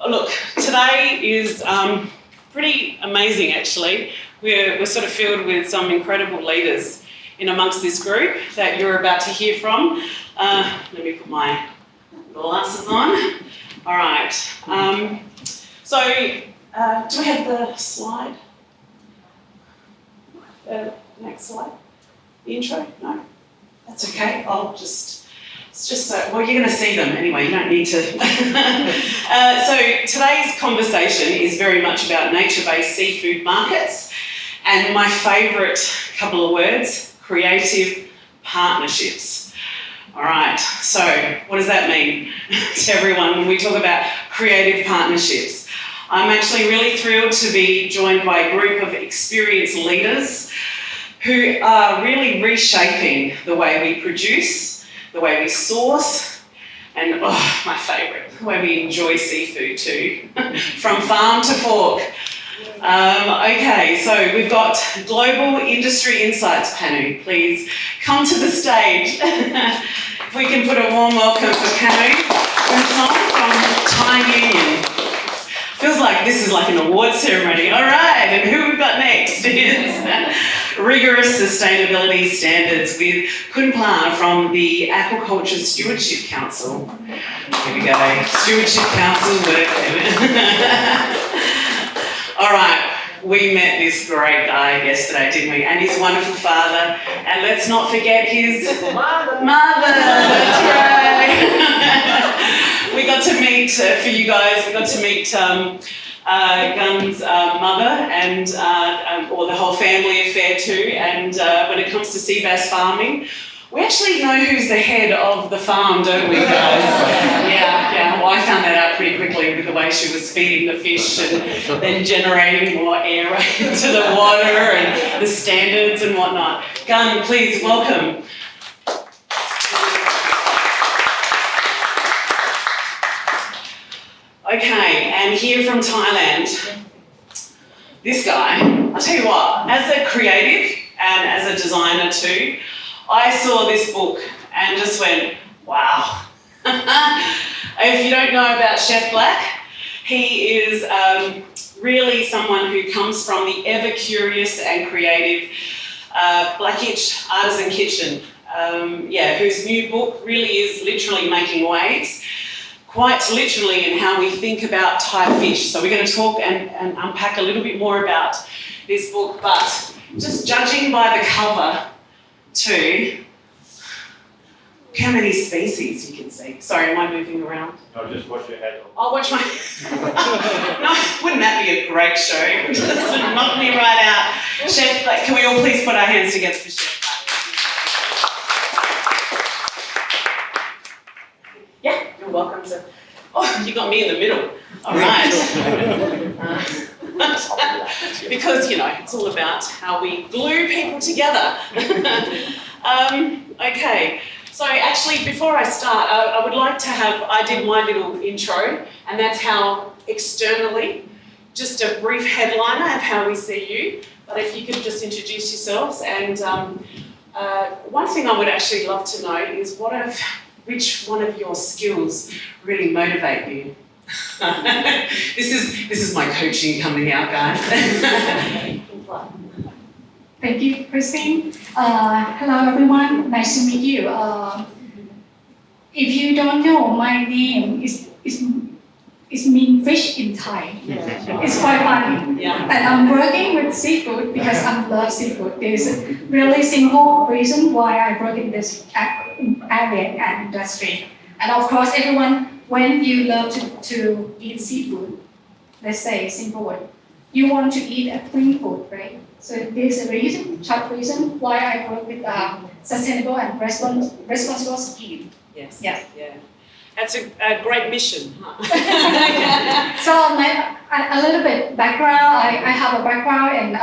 Look, today is pretty amazing actually. We're sort of filled with some incredible leaders in amongst this group that you're about to hear from. Let me put my glasses on. All right. Do we have the slide? Next slide. The intro? No? That's okay. It's just so, well, you're going to see them anyway, you don't need to. So today's conversation is very much about nature-based seafood markets, and my favourite couple of words, creative partnerships. All right, so what does that mean to everyone when we talk about creative partnerships? I'm actually really thrilled to be joined by a group of experienced leaders who are really reshaping the way we produce, the way we source, and my favourite, the way we enjoy seafood too, from farm to fork. Okay, so we've got Global Industry Insights Panu. Please come to the stage. If we can put a warm welcome for Panu Boonsong from Thai Union. Feels like this is like an award ceremony. All right, and who we've got next is rigorous sustainability standards with Khun Pla from the Aquaculture Stewardship Council. Here we go, Stewardship Council work. All right, we met this great guy yesterday, didn't we? And his wonderful father, and let's not forget his mother. That's right. We got to meet, for you guys, we got to meet Gun's mother and or the whole family affair too. And when it comes to sea bass farming, we actually know who's the head of the farm, don't we, guys? Yeah. Well, I found that out pretty quickly with the way she was feeding the fish and then generating more air into the water and the standards and whatnot. Gun, please welcome. Okay, and here from Thailand, this guy, I'll tell you what, as a creative and as a designer too, I saw this book and just went, wow. If you don't know about Chef Black, he is really someone who comes from the ever curious and creative Blackitch Artisan kitchen, whose new book really is literally making waves. Quite literally in how we think about Thai fish. So we're going to talk and unpack a little bit more about this book, but just judging by the cover too, how many species you can see. Sorry, am I moving around? No, just watch your head. I'll watch my... No, wouldn't that be a great show? Just knock me right out. Chef Black, can we all please put our hands together for Chef Black? Yeah, you're welcome to. Oh, you got me in the middle. All right. Because, it's all about how we glue people together. Okay, so actually before I start, I would like to I did my little intro, and that's how externally, just a brief headliner of how we see you. But if you could just introduce yourselves. And one thing I would actually love to know is which one of your skills really motivate you? This is my coaching coming out, guys. Thank you, Christine. Hello, everyone. Nice to meet you. If you don't know, my name is mean fish in Thai. Yeah. It's quite funny. Yeah. And I'm working with seafood because I love seafood. There's a really simple reason why I work in this area and industry. And of course, everyone, when you love to eat seafood, let's say simple word, you want to eat a clean food, right? So there's a short reason why I work with sustainable and responsible scheme. Yes. Yeah. That's a great mission. Huh? So a little bit background. I have a background in,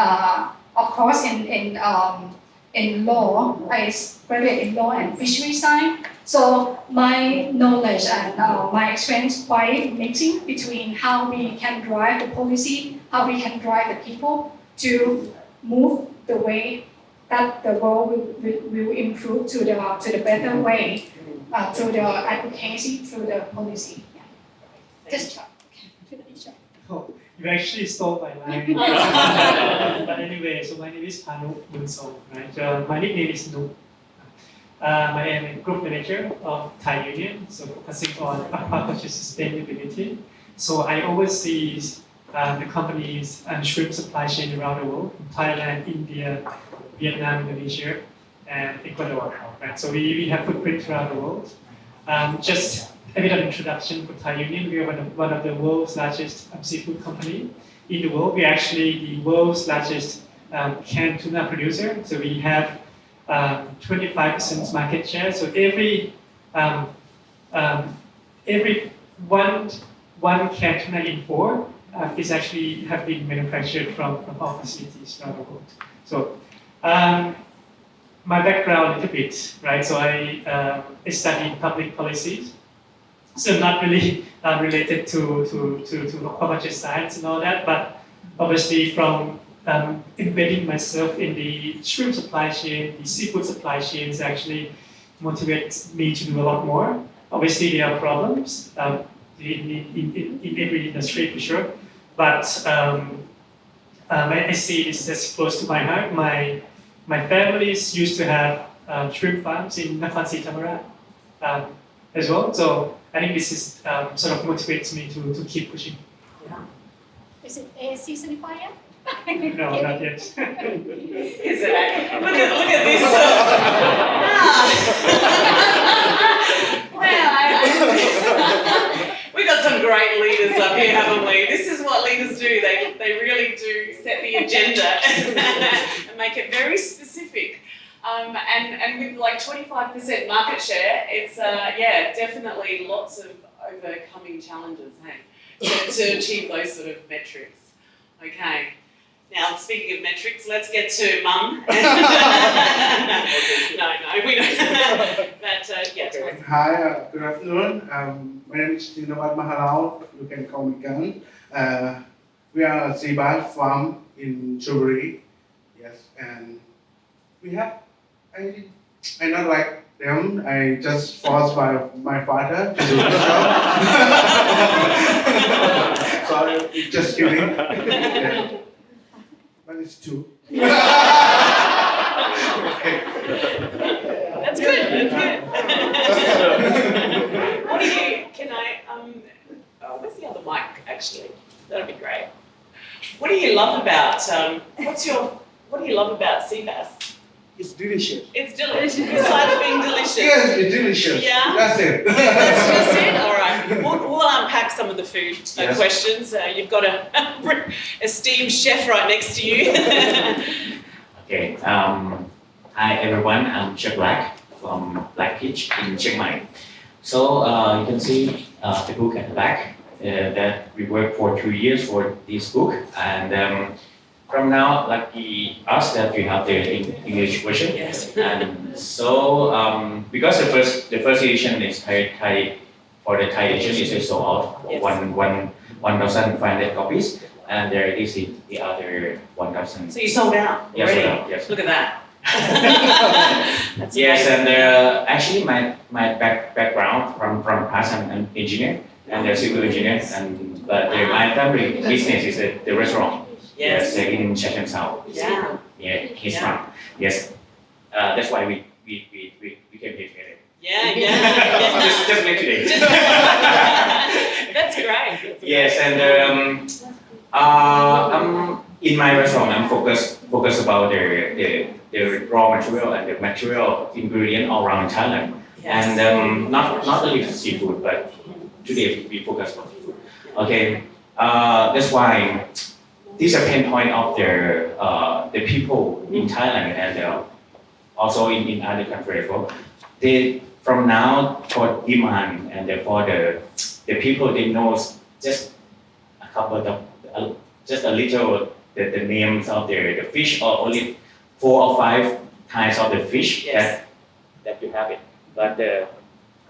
of course, in law. I graduated in law and fishery science. So my knowledge and my experience quite mixing between how we can drive the policy, how we can drive the people to move the way that the world will improve to the better way through the advocacy, through the policy. Yeah. Just try. You actually stole my line. But anyway, so my name is Panu Boonsong, right? My nickname is Nu. I am a group manager of Thai Union, so focusing on aquaculture sustainability. So I oversee the companies and shrimp supply chain around the world, from Thailand, India, Vietnam, Indonesia, and Ecuador. Right? So we have footprint around the world. Just a bit of introduction for Thai Union. We are one of the world's largest seafood company in the world. We're actually the world's largest canned tuna producer. So we have 25% market share. So every one canned tuna in four is actually have been manufactured from our facilities around the world. So my background a little bit, right? So I studied public policies. So not really related to aquaculture science and all that, but obviously from embedding myself in the shrimp supply chain, the seafood supply chains actually motivates me to do a lot more. Obviously there are problems in every industry for sure, but I see this as close to my heart. My families used to have shrimp farms in Nakhon Si Thammarat as well. So I think this is sort of motivates me to keep pushing. Yeah. Is it ASC certified? No, not yet. Is it? Look at this. Well, we got some great leaders up here, haven't we? This is what leaders do. They really do set the agenda and make it very specific. And with like 25% market share, it's definitely lots of overcoming challenges, hey, to achieve those sort of metrics. Okay. Now, speaking of metrics, let's get to Mum. No, we don't. But yeah. Hi, good afternoon. My name is Jinnawat Maharao. You can call me Gang. We are a sea bass farm in Chuburi. Yes, and we have. I not like them. I just forced by my father to do the job. Sorry, just kidding. Yeah. But it's true. Okay. That's good. What do you? Can I? Where's the other mic? Actually, that'd be great. What do you love about? What do you love about sea bass? It's delicious. It's delicious. Besides being delicious. Yes, it's delicious. Yeah. That's it. That's just it. All right. We'll unpack some of the food Yes. questions. You've got a esteemed chef right next to you. Okay. Hi everyone. I'm Chef Black from Blackitch in Chiang Mai. So you can see the book at the back that we worked for 2 years for this book, and from now, lucky us that we have the English version. Yes. And so because the first edition is Thai for the Thai edition is sold out. Yes. 1,500 copies, and there is the other 1,000. So you sold out Yes, already? sold out, yes. Look at that. That's Yes, amazing. and actually my background from past I'm an engineer and a civil engineer, but my family business is the restaurant. Yes. In Chatham. Yeah. Yeah, he's Yeah. from. Yes, that's why we came here together. Yeah. Just met today. That's great. Yes, and in my restaurant, I'm focused about the raw material and the material ingredient all around Thailand, Yes. and not only seafood, but today we focus on seafood. Okay, that's why this is a pain point of the people in Thailand and also in other countries as well. They from now for demand and for the people they know just a couple of just a little the names of the fish or only 4 or 5 kinds of the fish Yes. that you have it. But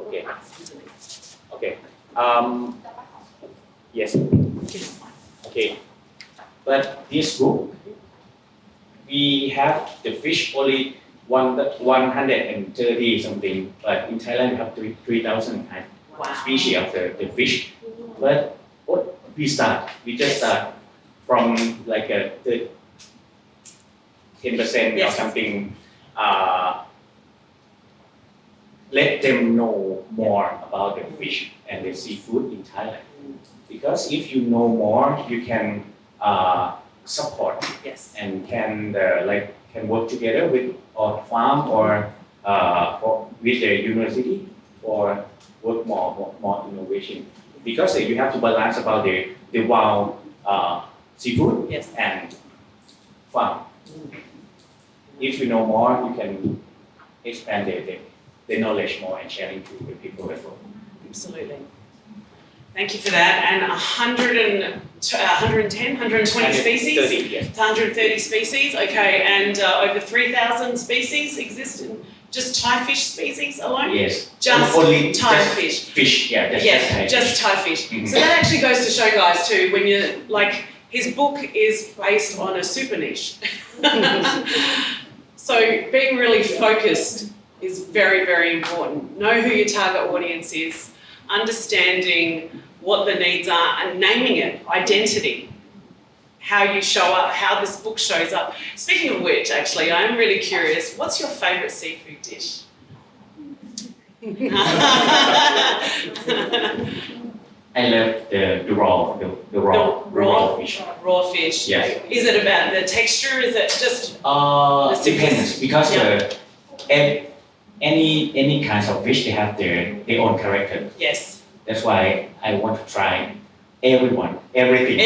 okay. Yes. Okay. But this book, we have the fish only 130 something, but in Thailand we have 3,000 Wow. species of the fish. But what we just start from like a 10% or Yes. something, let them know more about the fish and the seafood in Thailand. Because if you know more, you can support Yes. and can work together with our farm or with the university for work more innovation. Because you have to balance about the wild seafood Yes. and farm. If you know more, you can expand the knowledge more and sharing to the people as well. Absolutely. Thank you for that. And 120 species? 30, yes. 130 species, okay. And over 3,000 species exist in just Thai fish species alone? Yes. Just only Thai just fish. Fish, yeah. Just Thai fish. Mhm. So that actually goes to show, guys, too, when you like his book is based on a super niche. So being really focused is very, very important. Know who your target audience is, understanding what the needs are, and naming it, identity. How you show up, how this book shows up. Speaking of which, actually, I'm really curious. What's your favourite seafood dish? I love the raw fish. Raw fish. Yes. Is it about the texture? Is it just the Depends because Yeah. any kinds of fish they have their own character. yes? That's why I want to try everything. Everything.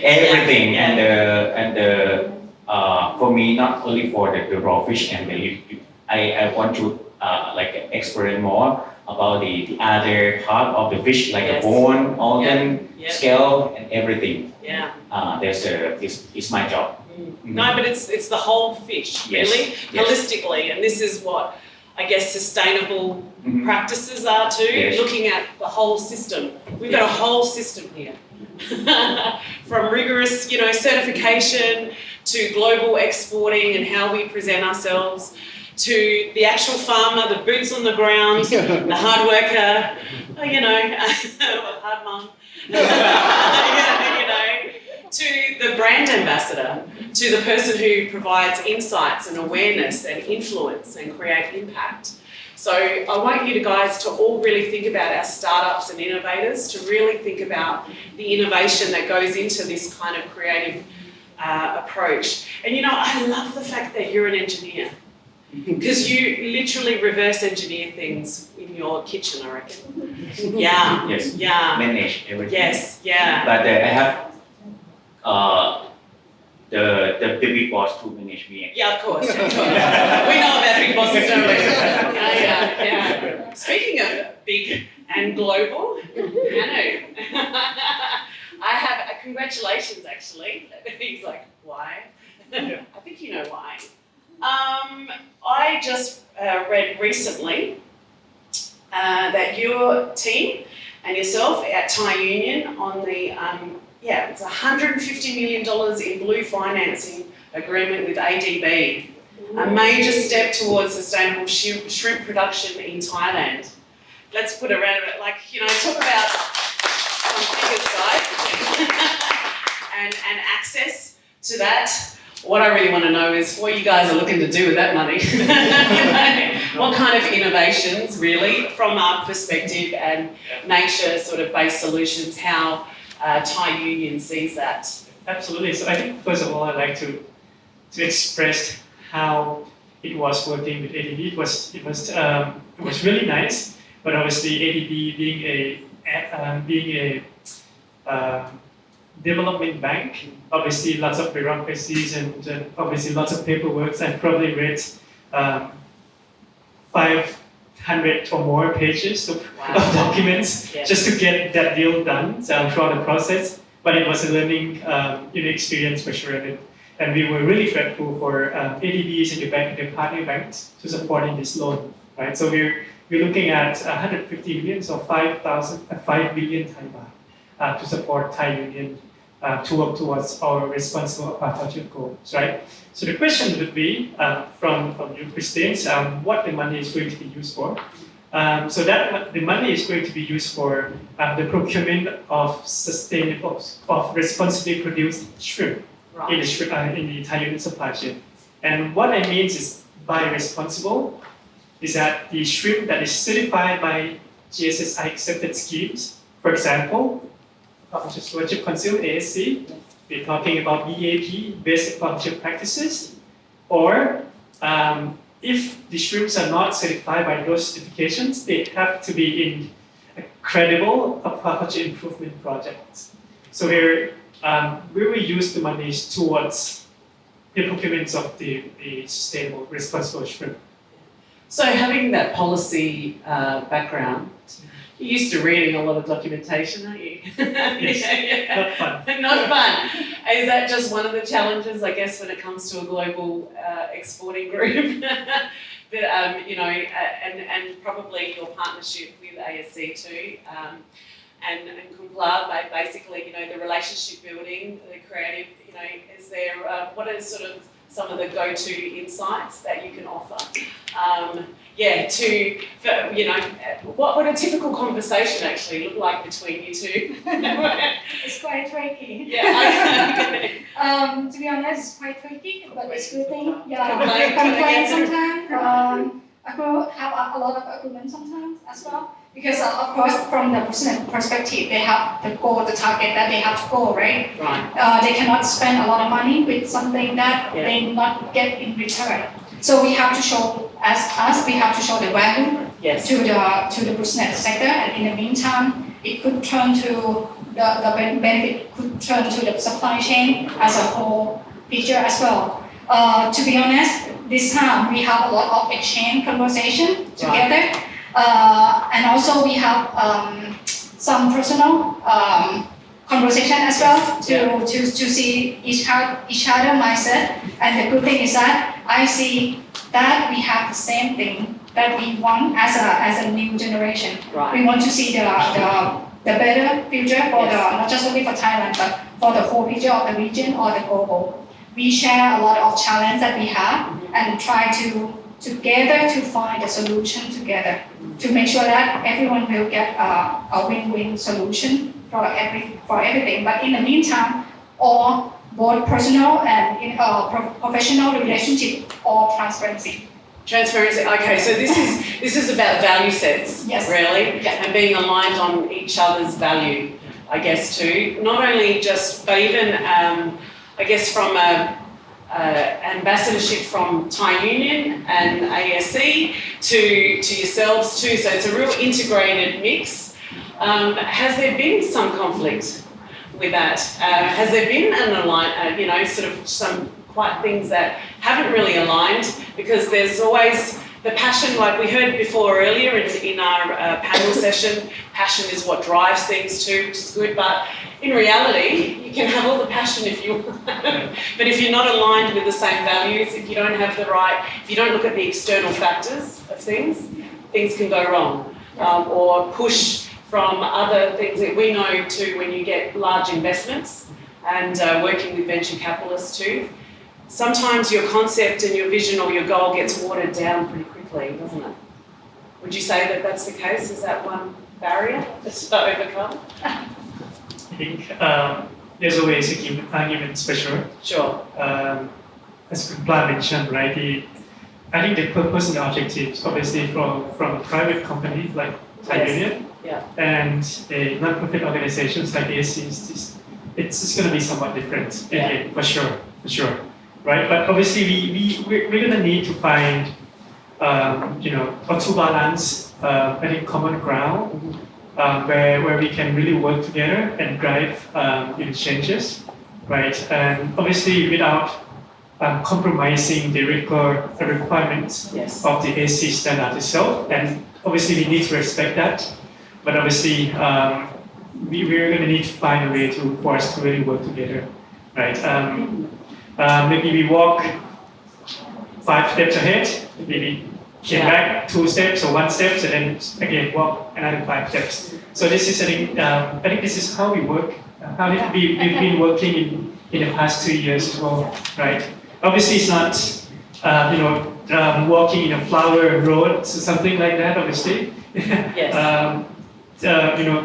Everything Yeah. and the for me not only for the raw fish and I want to experiment more about the other part of the fish like Yes. the bone, organ, Yeah. scale, and everything. Yeah. It's my job. No, but it's the whole fish, Yes. really, Yes. holistically, and this is what I guess sustainable Mhm. practices are too. Yes. Looking at the whole system. We've got a whole system here, from rigorous, certification to global exporting and how we present ourselves, to the actual farmer, the boots on the ground, the hard worker, hard mum, to the brand ambassador, to the person who provides insights and awareness and influence and create impact. So I want you guys to all really think about our startups and innovators, to really think about the innovation that goes into this kind of creative approach. And I love the fact that you're an engineer, because you literally reverse engineer things in your kitchen, I reckon. Yeah. Yes. Yeah. Manage everything. Yes. Yeah. But I have the big boss to manage me. Yeah, of course. We know about big bosses, don't we? Yeah. Speaking of big and global, Panu. I have congratulations, actually. He's like, why? I think you know why. I just read recently that your team and yourself at Thai Union on the it's $150 million in blue financing agreement with ADB, a major step towards sustainable shrimp production in Thailand. Let's put a round of it, talk about some figures, guys, and access to that. What I really want to know is what you guys are looking to do with that money. What kind of innovations, really, from our perspective and nature sort of based solutions, how Thai Union sees that. Absolutely. So I think first of all, I'd like to express how it was working with ADB. It was really nice, but obviously ADB being a development bank, obviously lots of bureaucracies and obviously lots of paperwork. I've probably read 500 or more pages of documents just to get that deal done throughout the process. But it was a learning experience for sure. And we were really grateful for ADBs and the partner banks to support in this loan, right? So we're looking at 150 million, so 5 billion Thai baht to support Thai Union to work towards our responsible aquaculture goals, right? So the question would be from you, Christine, what the money is going to be used for. So that the money is going to be used for the procurement of sustainable, of responsibly produced shrimp in the Thai unit supply chain. And what I mean is by responsible is that the shrimp that is certified by GSSI accepted schemes, for example, Aquaculture Stewardship Council (ASC), we're talking about BAP, basic aquaculture practices, or if the shrimps are not certified by those certifications, they have to be in a credible aquaculture improvement project. So here, we will use the monies towards the procurement of the sustainable, responsible shrimp. So having that policy background, you're used to reading a lot of documentation, aren't you? Yes, not fun. Not fun. Is that just one of the challenges, I guess, when it comes to a global exporting group? But, you know, and probably your partnership with ASC too, and Kumpla, basically, you know, the relationship building, the creative, you know, is there, what are sort of some of the go-to insights that you can offer? You know, what would a typical conversation actually look like between you two? It's quite tricky. Yeah. Okay. To be honest, it's quite tricky, but it's a good thing. Yeah, Complain sometimes. I could have a lot of agreement sometimes as well. Because of course, from the business perspective, they have the goal, the target that they have to go, right? Right. They cannot spend a lot of money with something that they not get in return. So we have to show, as us, we have to show the value to the business sector, and in the meantime, it could turn to the benefit could turn to the supply chain as a whole picture as well. To be honest, this time we have a lot of exchange conversation together, and also we have some personal conversation as well to see each other mindset. And the good thing is that I see that we have the same thing that we want as a new generation. Right. We want to see the better future for not just only for Thailand, but for the whole picture of the region or the global. We share a lot of challenges that we have and try to together to find a solution together to make sure that everyone will get a win-win solution for everything. But in the meantime, all both personal and professional relationship or transparency. Transparency. Okay, so this is about value sets, really, and being aligned on each other's value, I guess too. Not only just, but even I guess from ambassadorship from Thai Union and ASC to yourselves too. So it's a real integrated mix. Has there been some conflict with that? Has there been an sort of some quite things that haven't really aligned? Because there's always the passion, like we heard before earlier in our panel session, passion is what drives things too, which is good, but in reality, you can have all the passion if you want, but if you're not aligned with the same values, if you don't have the right, if you don't look at the external factors of things can go wrong, or push from other things that we know too when you get large investments and working with venture capitalists too. Sometimes your concept and your vision or your goal gets watered down pretty quickly, doesn't it? Would you say that that's the case? Is that one barrier that's to overcome? I think there's always arguments for sure. Sure. As Kumpla mentioned, right? I think the purpose and the objectives, obviously, from a private company like Thai Union and a non-profit organizations like ASC, it's going to be somewhat different, for sure. Right, but obviously we're going to need to find, or to balance, I think, common ground, where we can really work together and drive changes, right? And obviously without compromising the requirements of the AC standard itself, and obviously we need to respect that. But obviously we're going to need to find a way for us to really work together, right? Maybe we walk 5 steps ahead, maybe came back 2 steps or 1 step, and then again walk another 5 steps. So this is, I think this is how we work, how we've been working in the past 2 years as well, right? Obviously it's not, walking in a flower road or something like that, obviously. Yes.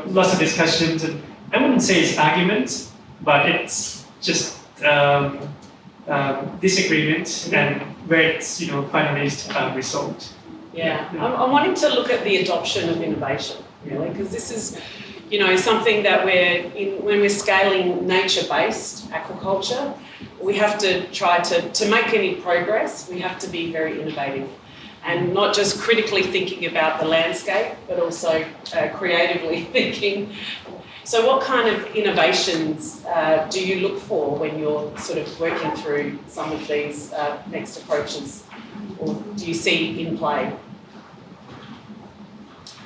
Lots of discussions, and I wouldn't say it's arguments, but it's just disagreement and where it's finally resolved. Yeah, I'm wanting to look at the adoption of innovation, really, because this is, something that when we're scaling nature-based aquaculture, we have to try to make any progress, we have to be very innovative and not just critically thinking about the landscape, but also creatively thinking. So what kind of innovations do you look for when you're sort of working through some of these next approaches, or do you see in play?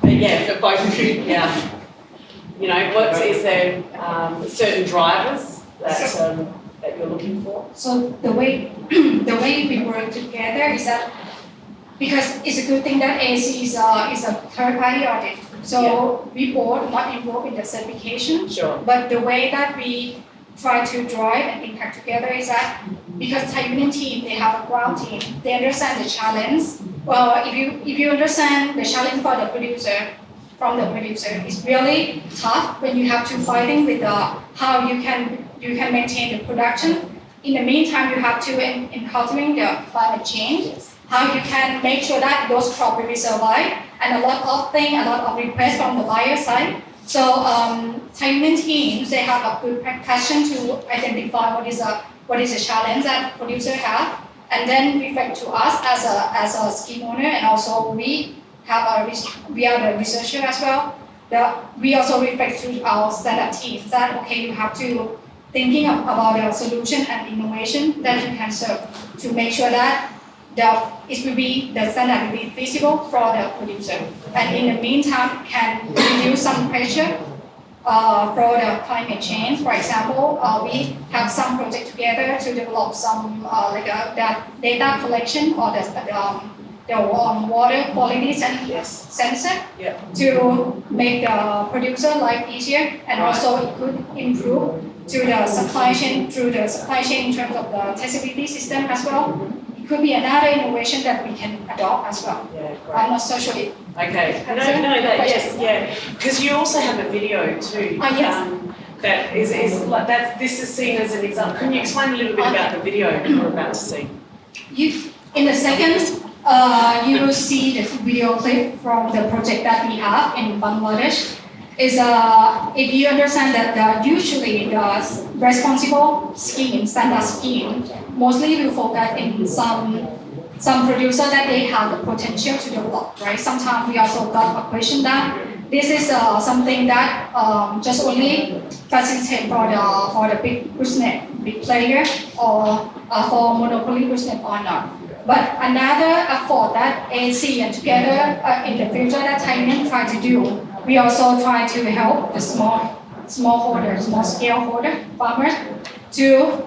But yeah, for both of you, yeah. Is there certain drivers that you're looking for? So the way we work together is that, because it's a good thing that AC is a third-party audit. So we both not involved in the certification. Sure. But the way that we try to drive and impact together is that, because Thai Union team, they have a ground team, they understand the challenge. Well, if you understand the challenge for the producer, it's really tough when you have to fighting with how you can maintain the production. In the meantime, you have to encountering the climate change, how you can make sure that those crops will survive, and a lot of requests from the buyer side. So Thai Union teams, they have a good passion to identify what is a challenge that producers have, and then reflect to us as a scheme owner, and also we are the researcher as well. We also reflect to our startup teams that you have to thinking about a solution and innovation that you can serve to make sure that the standard will be feasible for the producer, and in the meantime can reduce some pressure for the climate change. For example, we have some project together to develop some the data collection or the water quality sensor to make the producer life easier, and also it could improve to the supply chain in terms of the traceability system as well. It could be another innovation that we can adopt as well. Yeah, great. I'm not so sure if Okay. Because you also have a video too. Yes. That is like that. This is seen as an example. Can you explain a little bit about the video we're about to see? In the second, you will see the video clip from the project that we have in Bangladesh. If you understand that usually the responsible scheme, standard scheme, mostly will focus in some producer that they have the potential to develop, right? Sometimes we also got a question that this is something that just only facilitate for the big business, big player, or for monopoly business or not. But another effort that AC and together in the future that Thai Union try to do, we also try to help the smallholder farmers to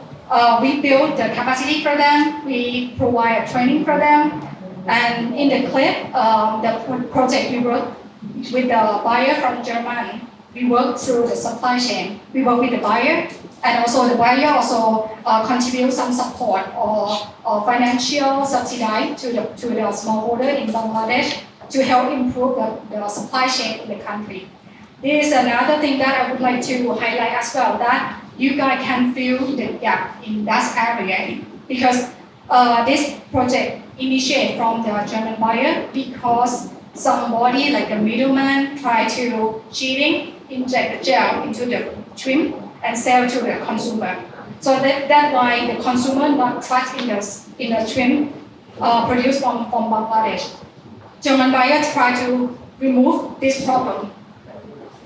we build the capacity for them, we provide training for them, and in the clip, the project we work with the buyer from Germany, we work through the supply chain. We work with the buyer, and also the buyer also contribute some support or financial subsidy to the smallholder in Bangladesh to help improve the supply chain in the country. This is another thing that I would like to highlight as well, that you guys can fill the gap in that area, because this project initiated from the German buyer because somebody like a middleman try to cheating, inject the gel into the shrimp and sell to the consumer. So that's why the consumer not trust in the shrimp produced from Bangladesh. German buyer try to remove this problem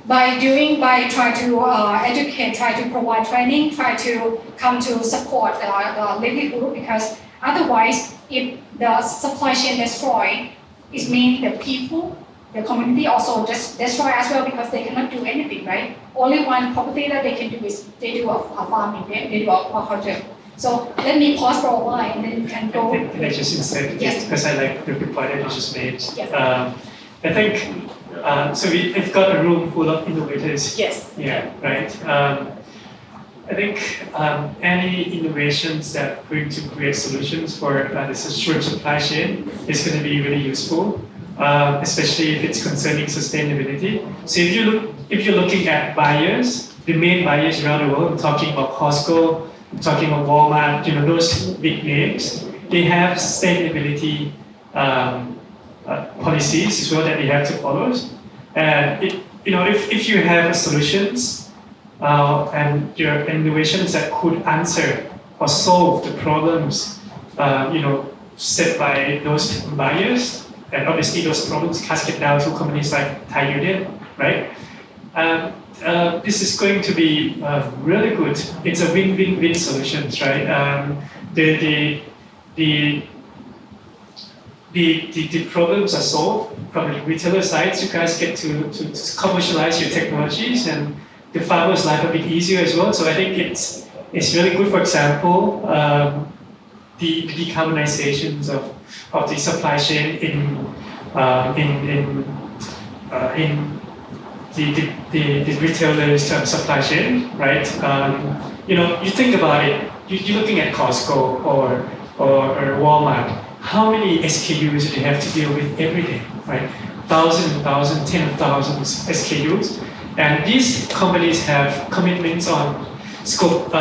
by try to educate, try to provide training, try to come to support the livelihood, because otherwise, if the supply chain destroy, it means the people, the community also just destroy as well, because they cannot do anything, right? Only one property that they can do is they do a farming, they do aquaculture. So let me pause for a while and then you can go. Can I just insert, Yes. because I like the point that you just made. Yes. I think, so we've got a room full of innovators. Yes. Yeah, right. I think any innovations that are going to create solutions for the shrimp supply chain is going to be really useful. especially if it's concerning sustainability. So if you're looking at buyers, the main buyers around the world, I'm talking about Costco, I'm talking about Walmart, those big names, they have sustainability policies as well that they have to follow. And if you have solutions and your innovations that could answer or solve the problems, set by those buyers, and obviously those problems cascade down to companies like Thai Union, right? This is going to be really good. It's a win-win-win solutions, right? The problems are solved from the retailer side. You guys get to commercialize your technologies, and the farmer's life a bit easier as well. So I think it's really good. For example, the decarbonizations of the supply chain in the retailers' supply chain, right? You think about it. You're looking at Costco or Walmart. How many SKUs do they have to deal with every day, right? Thousands, tens of thousands SKUs, and these companies have commitments on scope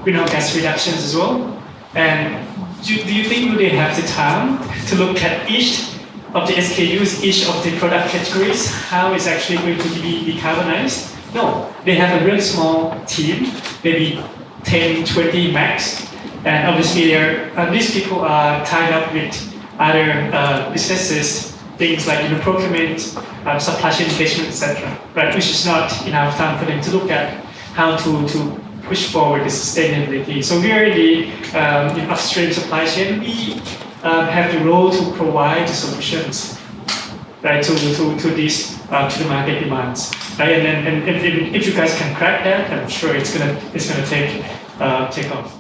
greenhouse gas reductions as well. And do you think they have the time to look at each of the SKUs, each of the product categories, how it's actually going to be decarbonized? No, they have a really small team, maybe 10, 20 max. And obviously, these people are tied up with other businesses, things like procurement, supply chain engagement, etc. Right, which is not enough time for them to look at how to push forward the sustainability. So we are in the upstream supply chain. We have the role to provide the solutions, right, to these to the market demands, right? And if you guys can crack that, I'm sure it's gonna take off.